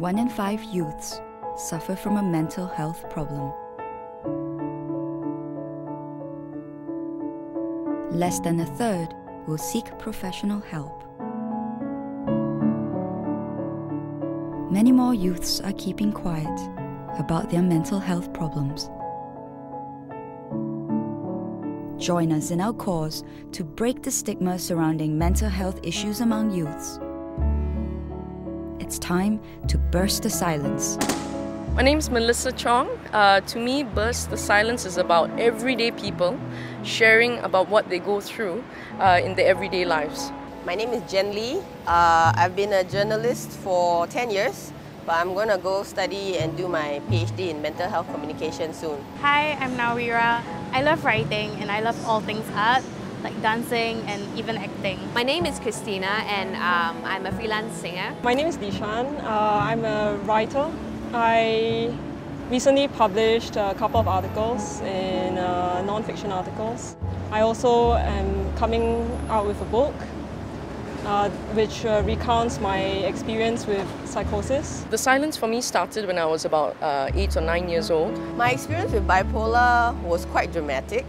1 in 5 youths suffer from a mental health problem. Less than a third will seek professional help. Many more youths are keeping quiet about their mental health problems. Join us in our cause to break the stigma surrounding mental health issues among youths. It's time to burst the silence. My name is Melissa Chong. To me, Burst the Silence is about everyday people sharing about what they go through in their everyday lives. My name is Jen Lee. I've been a journalist for 10 years, but I'm going to go study and do my PhD in mental health communication soon. Hi, I'm Nawira. I love writing and I love all things art, like dancing and even acting. My name is Christina and I'm a freelance singer. My name is Dishan. I'm a writer. I recently published a couple of articles in non-fiction articles. I also am coming out with a book which recounts my experience with psychosis. The silence for me started when I was about 8 or 9 years old. My experience with bipolar was quite dramatic.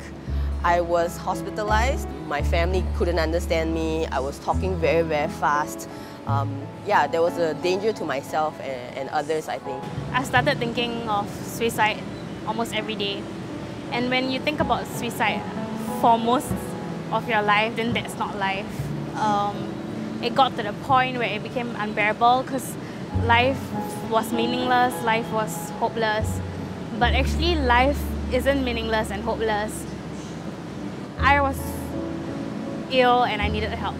I was hospitalized. My family couldn't understand me. I was talking very, very fast. Yeah, there was a danger to myself and others, I think. I started thinking of suicide almost every day. And when you think about suicide for most of your life, then that's not life. It got to the point where it became unbearable because life was meaningless, life was hopeless. But actually, life isn't meaningless and hopeless. I was ill and I needed help.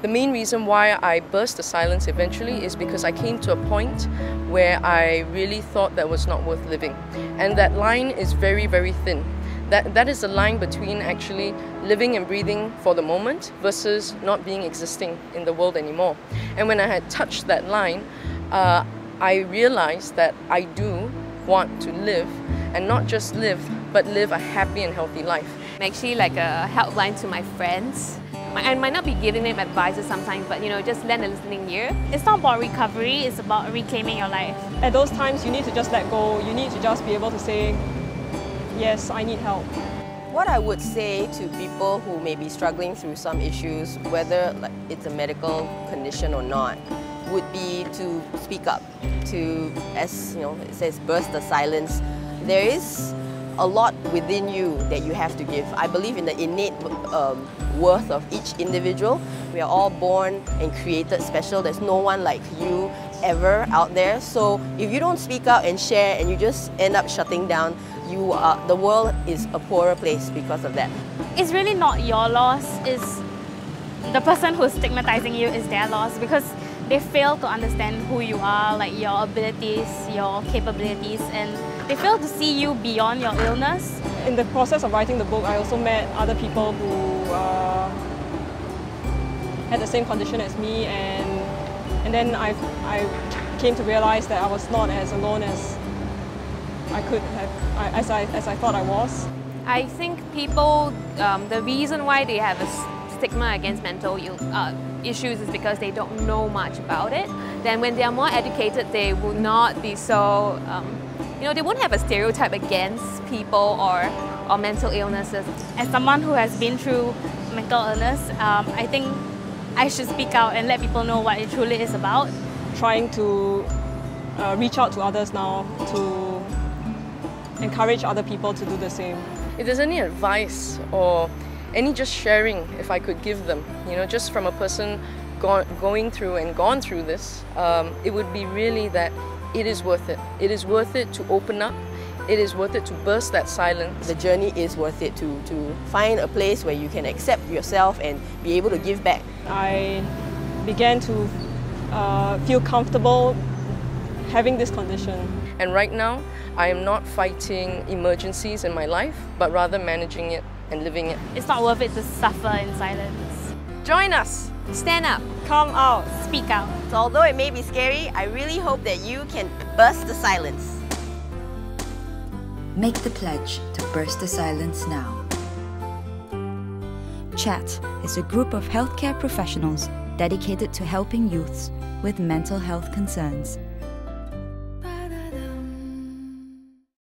The main reason why I burst the silence eventually is because I came to a point where I really thought that was not worth living. And that line is very, very thin. That is the line between actually living and breathing for the moment versus not being existing in the world anymore. And when I had touched that line, I realized that I do want to live, and not just live, but live a happy and healthy life. I'm actually like a helpline to my friends. I might not be giving them advices sometimes, but just lend a listening ear. It's not about recovery, it's about reclaiming your life. At those times, you need to just let go. You need to just be able to say, yes, I need help. What I would say to people who may be struggling through some issues, whether it's a medical condition or not, would be to speak up, to, as it says, burst the silence. There is a lot within you that you have to give. I believe in the innate worth of each individual. We are all born and created special. There's no one like you ever out there. So if you don't speak out and share and you just end up shutting down, the world is a poorer place because of that. It's really not your loss, it's the person who's stigmatizing you is their loss because they fail to understand who you are, like your abilities, your capabilities, and they fail to see you beyond your illness. In the process of writing the book, I also met other people who had the same condition as me, and then I came to realize that I was not as alone as I could have, as I thought I was. I think people, the reason why they have a stigma against mental issues is because they don't know much about it. Then when they are more educated, they will not be so, they won't have a stereotype against people or mental illnesses. As someone who has been through mental illness, I think I should speak out and let people know what it truly is about. Trying to reach out to others now, to encourage other people to do the same. If there's any advice or any just sharing, if I could give them, just from a person going through and gone through this, it would be really that it is worth it. It is worth it to open up. It is worth it to burst that silence. The journey is worth it to find a place where you can accept yourself and be able to give back. I began to feel comfortable having this condition. And right now, I am not fighting emergencies in my life, but rather managing it and living it. It's not worth it to suffer in silence. Join us! Stand up! Come out! Speak out! So although it may be scary, I really hope that you can burst the silence. Make the pledge to burst the silence now. CHAT is a group of healthcare professionals dedicated to helping youths with mental health concerns.